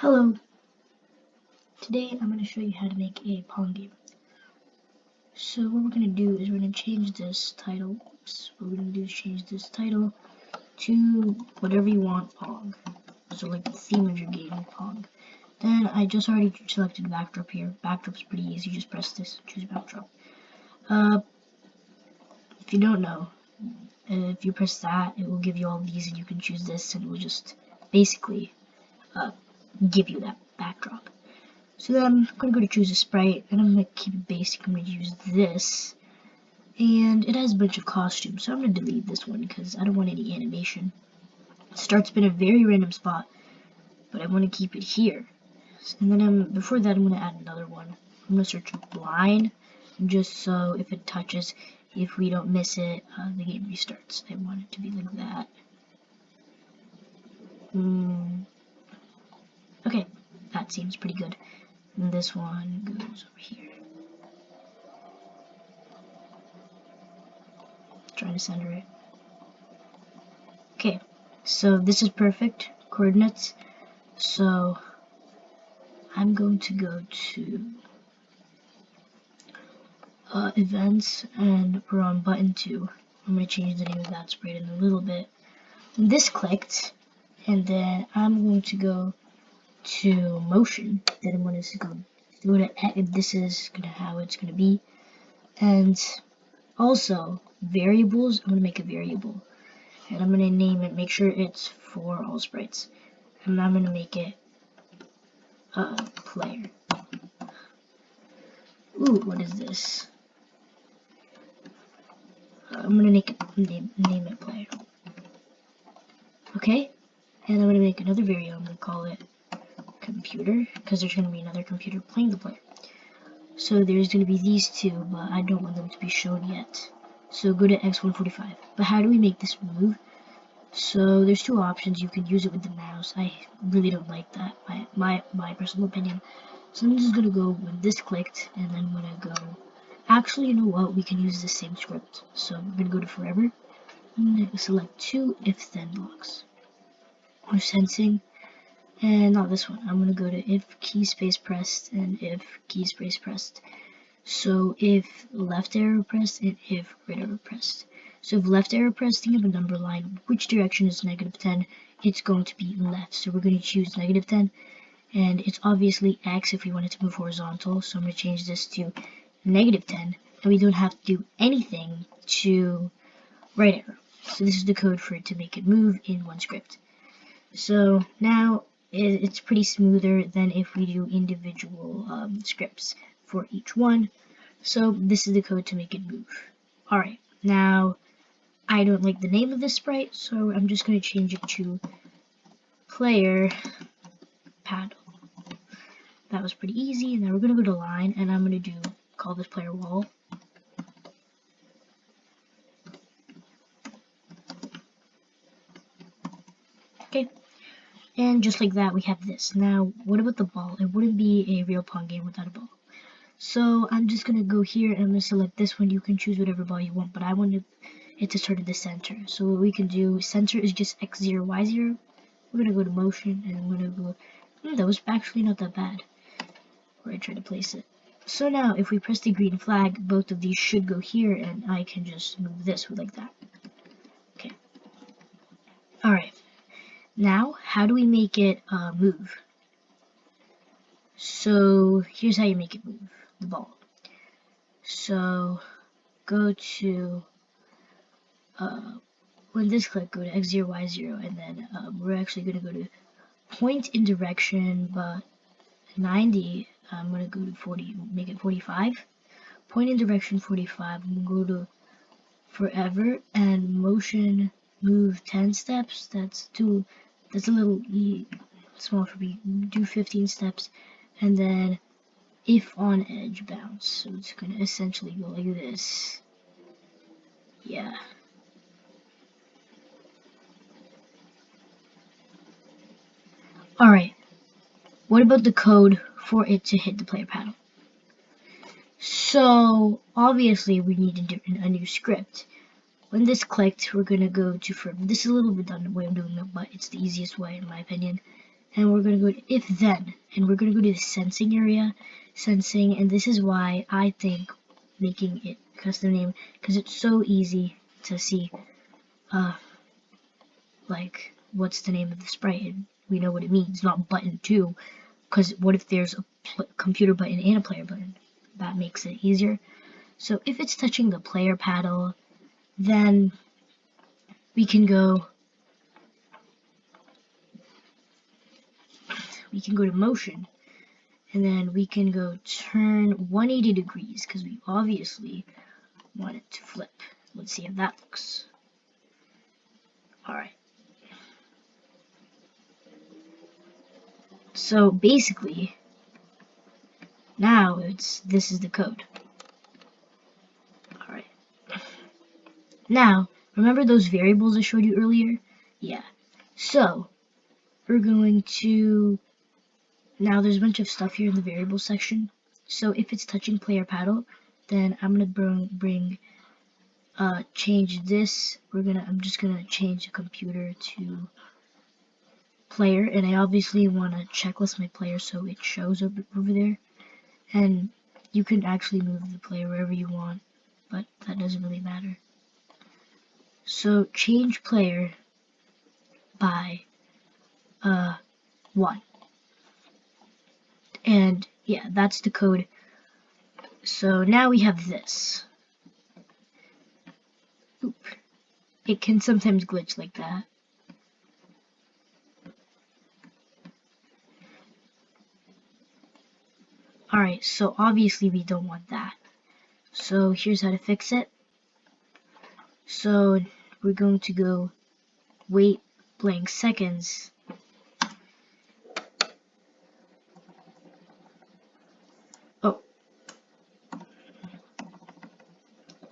Hello, today I'm going to show you how to make a Pong game. So what we're going to do is we're going to change this title, to whatever you want Pong. So like the theme of your game, Pong. Then I just already selected backdrop here. Backdrop's pretty easy, just press this, choose backdrop. If you don't know, if you press that, it will give you all these and you can choose this and it will just basically give you that backdrop. So then I'm going to go to choose a sprite, and I'm going to keep it basic. I'm going to use this, and it has a bunch of costumes, so I'm going to delete this one because I don't want any animation. It starts in a very random spot, but I want to keep it here. And then before that, I'm going to add another one. I'm going to search blind, just so if it touches, if we don't miss it, the game restarts. I want it to be like that. Okay, that seems pretty good. And this one goes over here. Trying to center it. Okay, so this is perfect coordinates. So I'm going to go to events, and we're on button 2. I'm going to change the name of that sprite in a little bit. And this clicked, and then I'm going to go to motion. Then I'm going to go to this is how it's going to be. And also variables, I'm going to make a variable. And I'm going to name it, make sure it's for all sprites. And I'm going to make it player. Ooh, what is this? I'm going to name it player. Okay? And I'm going to make another variable. I'm going to call it computer, because there's going to be another computer playing the player. So there's going to be these two, but I don't want them to be shown yet. So go to X145. But how do we make this move? So there's two options. You can use it with the mouse. I really don't like that, my personal opinion. So I'm just gonna go with this clicked, and then I'm gonna go. Actually, you know what? We can use the same script. So we're gonna go to forever. I'm gonna select two if-then blocks. Or sensing, and not this one. I'm gonna go to if key space pressed and if key space pressed. So if left arrow pressed and if right arrow pressed. So if left arrow pressed, think of a number line. Which direction is -10? It's going to be left. So we're going to choose -10. And it's obviously X if we want it to move horizontal. So I'm going to change this to -10. And we don't have to do anything to right arrow. So this is the code for it to make it move in one script. So now it's pretty smoother than if we do individual scripts for each one. So this is the code to make it move. Alright, now I don't like the name of this sprite, so I'm just going to change it to player paddle. That was pretty easy, and now we're going to go to line, and I'm going to call this player wall. Okay, and just like that we have this. Now, what about the ball? It wouldn't be a real Pong game without a ball. So I'm just going to go here and I'm going to select this one. You can choose whatever ball you want, but I want it to start at the center. So what we can do, center is just X0, Y0. We're going to go to motion and I'm going to go, that was actually not that bad where I try to place it. So now if we press the green flag, both of these should go here and I can just move this like that. Okay. Alright. Now, how do we make it move? So here's how you make it move, the ball. So go to when this click, go to X0, Y0, and then we're actually going to go to point in direction, but 90, I'm going to go to 40, make it 45. Point in direction 45, I'm going to go to forever, and motion move 10 steps. That's a little small for me. Do 15 steps, and then if on edge bounce. So it's going to essentially go like this. Yeah. Alright, what about the code for it to hit the player paddle? So, obviously we need a new script. When this clicked, we're going to go to forever. This is a little redundant way of doing it, but it's the easiest way in my opinion. and we're going to go to if then, and we're going to go to the sensing area, sensing, and this is why I think making it custom name, because it's so easy to see, like, what's the name of the sprite, and we know what it means, not button 2, because what if there's a computer button and a player button? That makes it easier. So if it's touching the player paddle, then we can go to motion, and then we can go turn 180 degrees, because we obviously want it to flip. Let's see how that looks. Alright. So basically, now this is the code. Alright. Now, remember those variables I showed you earlier? Yeah. So, we're going to, now there's a bunch of stuff here in the variable section. So if it's touching player paddle, then I'm gonna change this. I'm just gonna change the computer to player, and I obviously want to checklist my player so it shows up over there. And you can actually move the player wherever you want, but that doesn't really matter. So change player by 1. And yeah, that's the code. So now we have this. Oop. It can sometimes glitch like that. Alright, so obviously we don't want that. So here's how to fix it. So we're going to go wait blank seconds. Oh,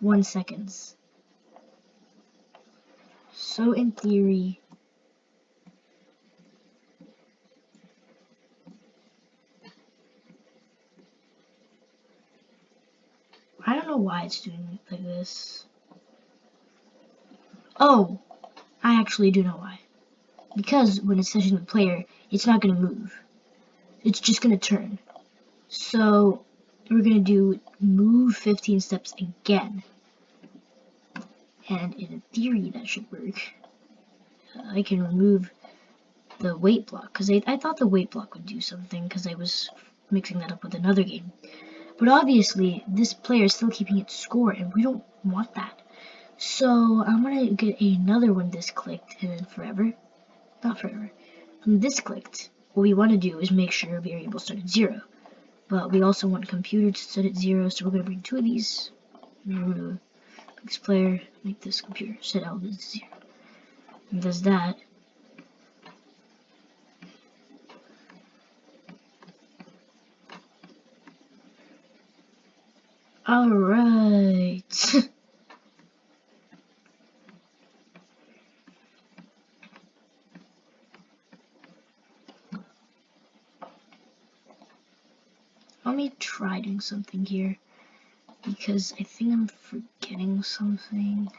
1 seconds. So in theory, I don't know why it's doing it like this. Oh, I actually do know why. Because when it's touching the player, it's not going to move. It's just going to turn. So we're going to do move 15 steps again. And in theory, that should work. I can remove the wait block, because I thought the wait block would do something, because I was mixing that up with another game. But obviously, this player is still keeping its score, and we don't want that. So I'm going to get another one this clicked, and then forever. Not forever. When this clicked, what we want to do is make sure variable start at 0. But we also want computer to start at 0, so we're going to bring 2 of these. We're going to this player, make this computer set out as 0. And does that. Alright. Let me try doing something here, because I think I'm forgetting something.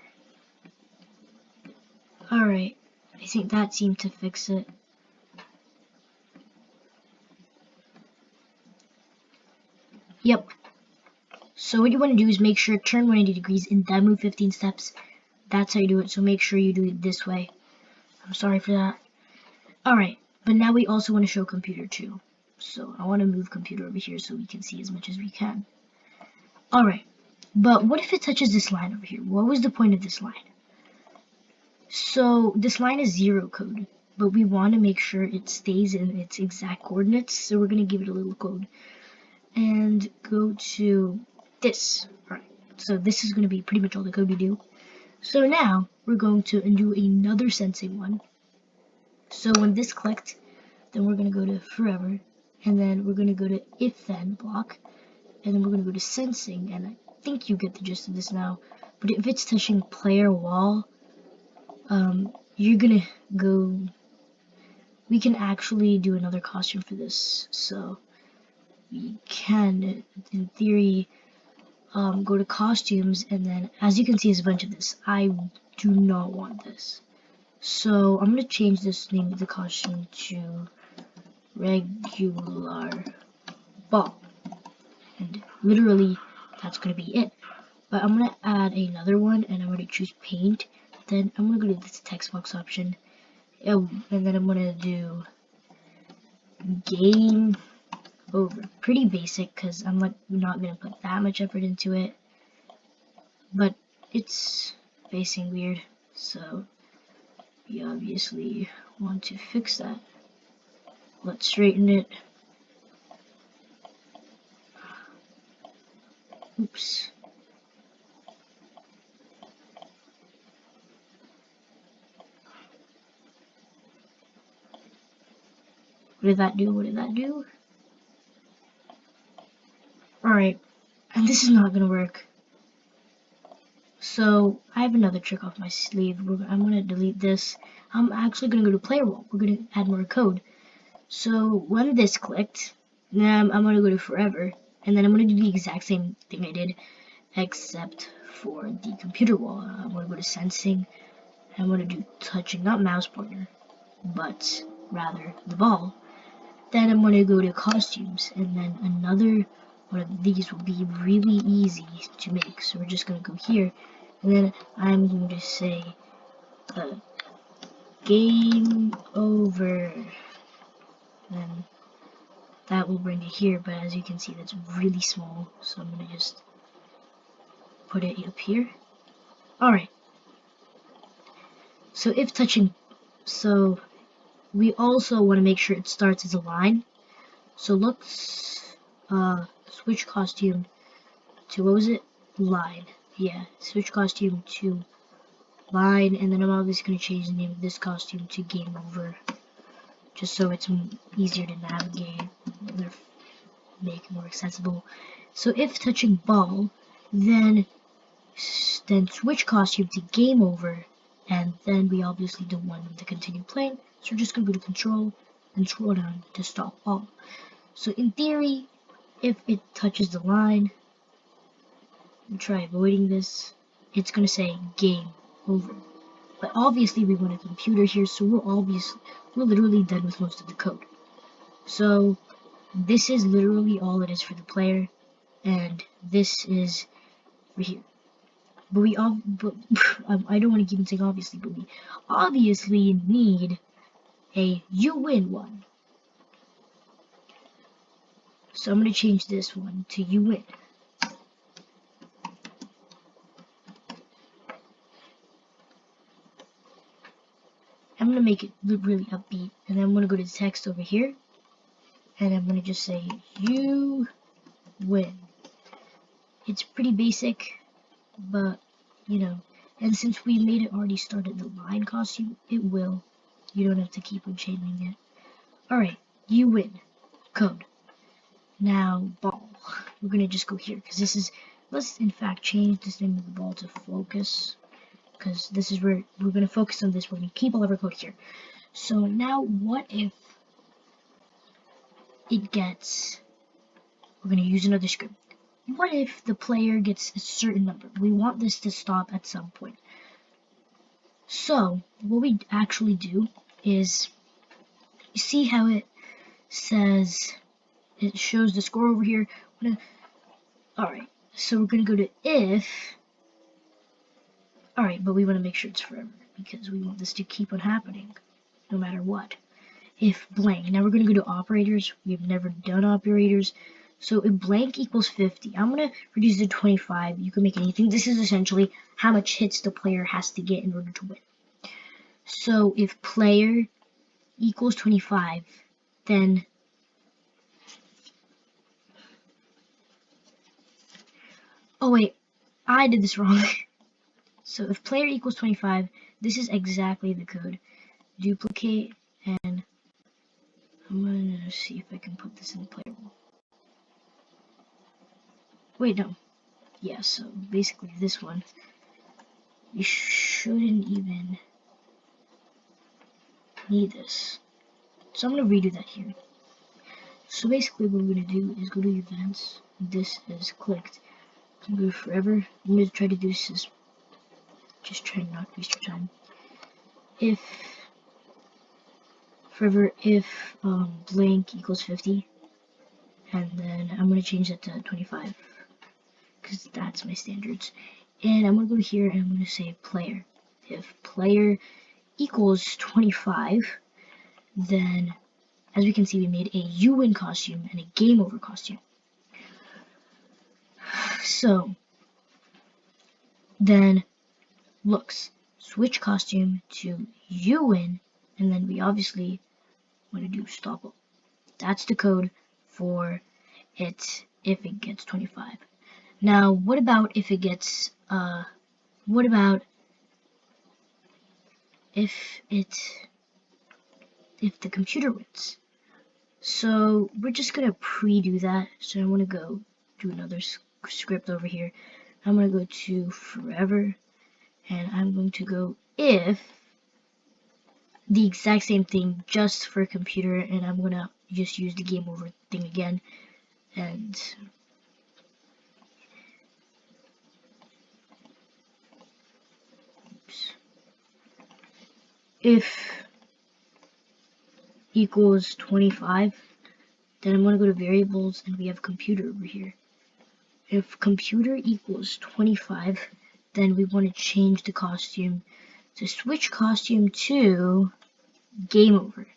Alright, I think that seemed to fix it. Yep. So what you want to do is make sure turn 180 degrees and then move 15 steps. That's how you do it, so make sure you do it this way. I'm sorry for that. Alright, but now we also want to show computer too. So I want to move computer over here so we can see as much as we can. Alright, but what if it touches this line over here? What was the point of this line? So this line is 0 code, but we want to make sure it stays in its exact coordinates, so we're going to give it a little code. And go to this. Alright, so this is going to be pretty much all the code we do. So now we're going to do another sensing one. So when this clicked, then we're going to go to forever, and then we're going to go to if then block, and then we're going to go to sensing, and I think you get the gist of this now. But if it's touching player wall, you're going to go, we can actually do another costume for this. So we can, in theory, go to costumes, and then as you can see, there's a bunch of this. I do not want this. So I'm going to change this name of the costume to regular ball. And literally, that's going to be it. But I'm going to add another one, and I'm going to choose paint. Then I'm going to go to this text box option. Oh, and then I'm going to do game over. Pretty basic, because I'm not going to put that much effort into it. But it's facing weird, so we obviously want to fix that. Let's straighten it. Oops. What did that do? What did that do? Alright, and this is not gonna work. So, I have another trick off my sleeve. I'm gonna delete this. I'm actually gonna go to player wall. We're gonna add more code. So, when this clicked, I'm gonna go to forever, and then I'm gonna do the exact same thing I did, except for the computer wall. I'm gonna go to sensing, and I'm gonna do touching, not mouse pointer, but rather the ball. Then I'm going to go to costumes, and then another one of these will be really easy to make. So we're just going to go here, and then I'm going to say game over. Then that will bring it here, but as you can see, that's really small. So I'm going to just put it up here. Alright. So if touching, so we also want to make sure it starts as a line. So let's switch costume to, what was it? Line. Yeah, switch costume to line, and then I'm obviously going to change the name of this costume to game over, just so it's easier to navigate and make it more accessible. So if touching ball, then switch costume to game over, and then we obviously don't want them to continue playing, so we're just going to go to control and scroll down to stop all. So in theory, if it touches the line, try avoiding this, it's going to say game over. But obviously we want a computer here, so we're literally done with most of the code. So this is literally all it is for the player, and this is right here. But I don't want to keep on saying obviously, but we obviously need a you win one. So I'm going to change this one to you win. I'm going to make it look really upbeat, and then I'm going to go to the text over here, and I'm going to just say you win. It's pretty basic, but you know, and since we made it already started the line costume, it will. You don't have to keep on changing it. Alright, you win. Code. Now, ball. We're going to just go here, because this is, let's in fact change this name of the ball to focus, because this is where we're going to focus on this. We're going to keep all of our code here. So now, what if it gets, we're going to use another script. What if the player gets a certain number? We want this to stop at some point. So, what we actually do is, you see how it says, it shows the score over here. Alright, so we're going to go to if. Alright, but we want to make sure it's forever, because we want this to keep on happening, no matter what. If blank. Now we're going to go to operators. We've never done operators. So if blank equals 50, I'm going to reduce it to 25. You can make anything. This is essentially how much hits the player has to get in order to win. So if player equals 25, then oh wait, I did this wrong. So if player equals 25, this is exactly the code. Duplicate, and I'm going to see if I can put this in the player wall. Wait, no. Yeah, so basically this one, you shouldn't even need this. So I'm going to redo that here. So basically what we're going to do is go to events. This is clicked. I'm going to go forever. I'm going to try to do this as, just try not to waste your time. If forever if blank equals 50, and then I'm going to change that to 25 because that's my standards. And I'm going to go here and I'm going to say player. If player equals 25, then as we can see, we made a you win costume and a game over costume. So then looks, switch costume to you win, and then we obviously want to do stop all. That's the code for it if it gets 25. Now, what about if it gets, what about if the computer wins? So we're just gonna pre-do that. So I'm gonna go do another script over here. I'm gonna go to forever, and I'm going to go if the exact same thing just for computer, and I'm gonna just use the game over thing again, and oops, if equals 25, then I'm going to go to variables and we have computer over here. If computer equals 25, then we want to change the costume to switch costume to game over.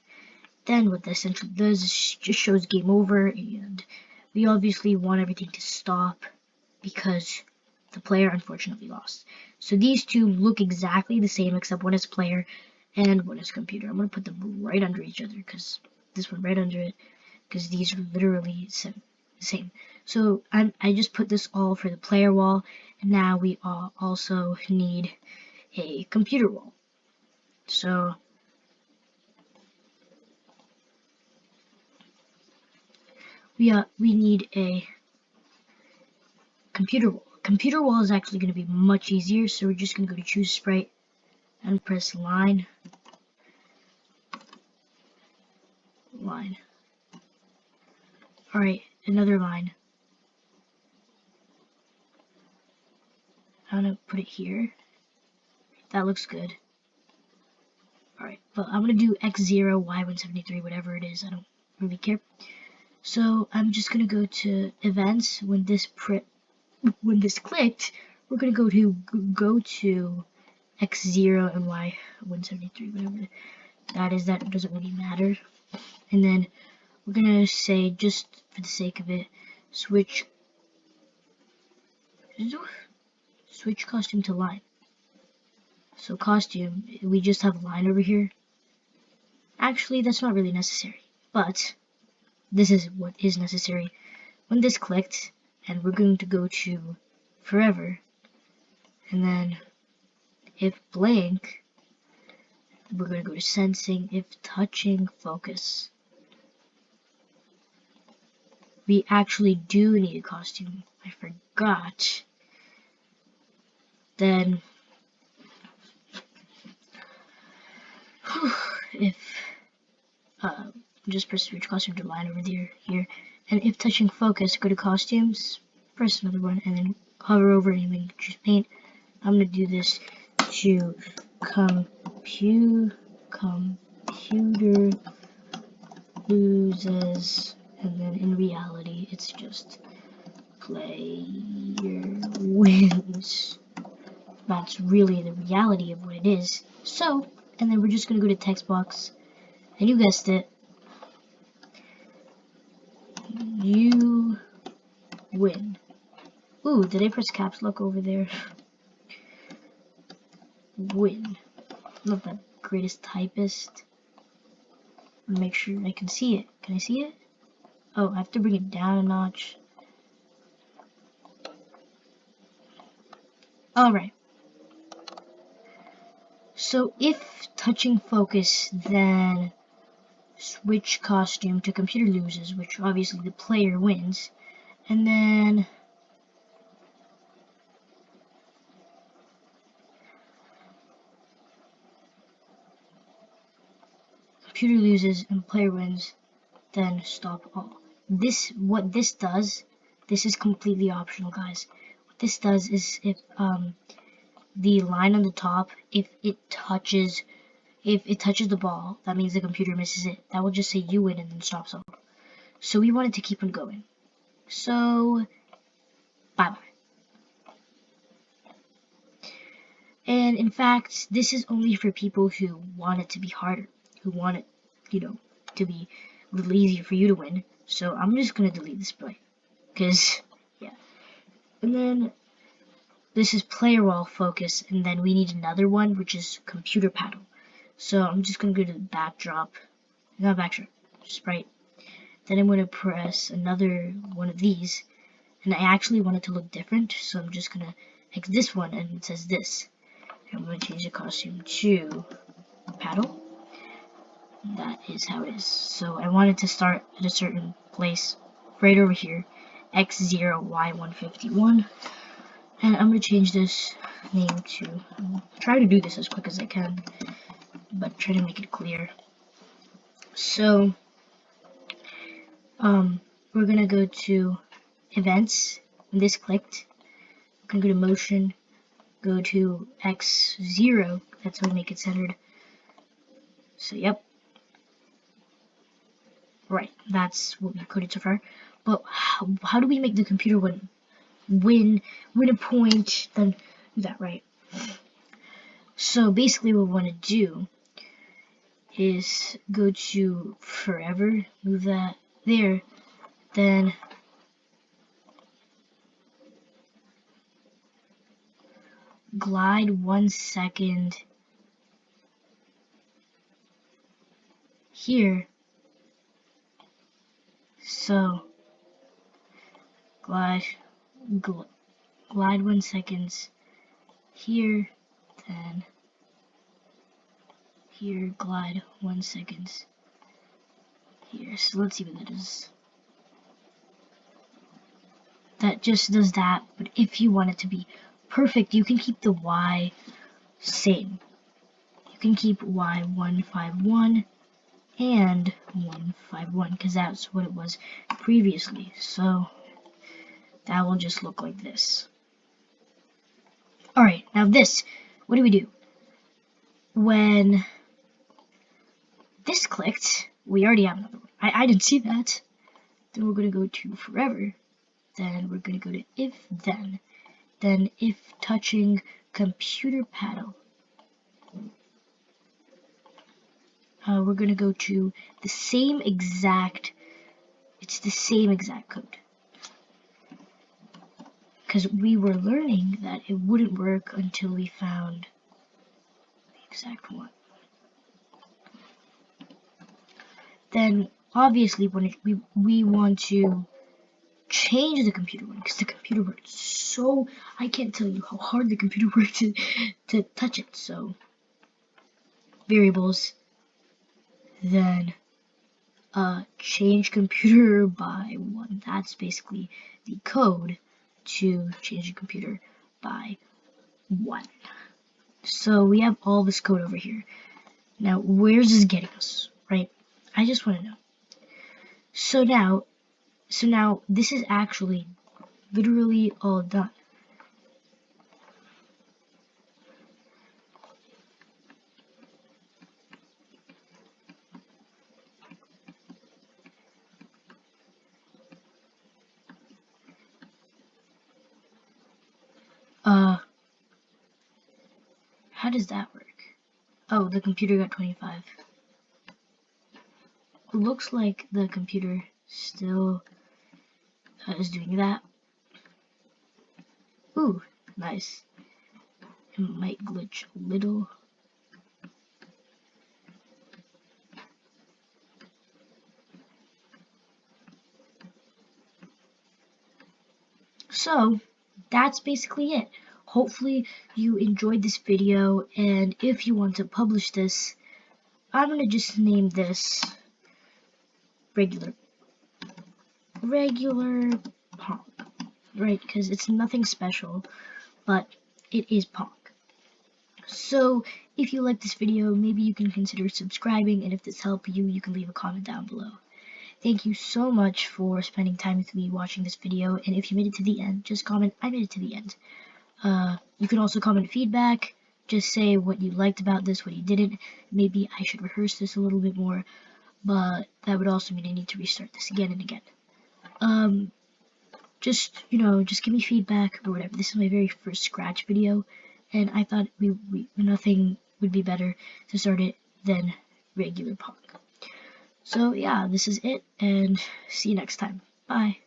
Then what this essentially does is just shows game over, and we obviously want everything to stop because the player unfortunately lost. So these two look exactly the same except one is player and one is computer. I'm going to put them right under each other because this one right under it because these are literally the same. So I just put this all for the player wall, and now we also need a computer wall. So we need a computer wall. Computer wall is actually going to be much easier, so we're just going to go to choose sprite and press line. Alright, another line. I'm going to put it here. That looks good. Alright, but I'm going to do x0, y173, whatever it is. I don't really care. So I'm just going to go to events. When this clicked, we're going to go to x0 and y173, whatever that is. That doesn't really matter. And then we're going to say, just for the sake of it, switch costume to line. So costume, we just have line over here. Actually, that's not really necessary, but this is what is necessary. When this clicked, and we're going to go to forever, and then if blank, we're going to go to sensing, if touching focus. We actually do need a costume. I forgot. Then if just press switch costume to line over there here, and if touching focus, go to costumes, press another one, and then hover over and then choose paint. I'm gonna do this to computer loses, and then in reality it's just player wins. That's really the reality of what it is. So, and then we're just gonna go to text box, and you guessed it, you win. Ooh, did I press caps lock over there? Win. Not the greatest typist. Make sure I can see it. Can I see it? Oh, I have to bring it down a notch. Alright. So if touching focus, then switch costume to computer loses, which obviously the player wins. And then computer loses and player wins, then stop all. What this does, this is completely optional, guys. What this does is if the line on the top, if it touches If it touches the ball, that means the computer misses it. That will just say you win and then stops all. So we wanted to keep on going. So, bye-bye. And in fact, this is only for people who want it to be harder, who want it, to be a little easier for you to win. So I'm just gonna delete this play, because, yeah. And then this is player wall focus, and then we need another one, which is computer paddle. So I'm just gonna go to the backdrop, not backdrop, sprite. Then I'm gonna press another one of these, and I actually want it to look different, so I'm just gonna pick this one, and it says this. I'm going to change the costume to paddle. That is how it is. So I want it to start at a certain place, right over here, X0, Y151. And I'm going to change this name to, try to do this as quick as I can, but try to make it clear. So, we're going to go to events, and this clicked. We're going to go to motion, go to X0, that's how we make it centered. So, yep. Right, that's what we coded so far. But how do we make the computer win a point, then do that, right? So basically what we want to do is go to forever, move that there, then glide 1 second here. So glide 1 second here, then here, glide 1 second here. So let's see what that is. That just does that, but if you want it to be perfect, you can keep the Y same. You can keep Y151 and 151 because that's what it was previously. So that will just look like this. Alright, now this, what do? When this clicked, we already have another one. I didn't see that. Then we're going to go to forever. Then we're going to go to if then if touching computer paddle. We're going to go to the same exact, it's the same exact code. Because we were learning that it wouldn't work until we found the exact one. Then obviously when we want to change the computer one, because the computer worked so, I can't tell you how hard the computer worked to touch it. So variables, then change computer by 1. That's basically the code to change the computer by 1. So we have all this code over here. Now where's this getting us, right? I just want to know. So now this is actually literally all done. How does that work? Oh, the computer got 25. It looks like the computer still is doing that. Ooh, nice. It might glitch a little. So, that's basically it. Hopefully you enjoyed this video, and if you want to publish this, I'm gonna just name this regular Pong, right? Because it's nothing special, but it is Pong. So if you like this video, maybe you can consider subscribing, and if this helped you, you can leave a comment down below. Thank you so much for spending time with me watching this video, and if you made it to the end, just comment, I made it to the end. You can also comment feedback, just say what you liked about this, what you didn't. Maybe I should rehearse this a little bit more, but that would also mean I need to restart this again and again. Just, just give me feedback or whatever. This is my very first Scratch video, and I thought nothing would be better to start it than regular Pong. So yeah, this is it, and see you next time. Bye.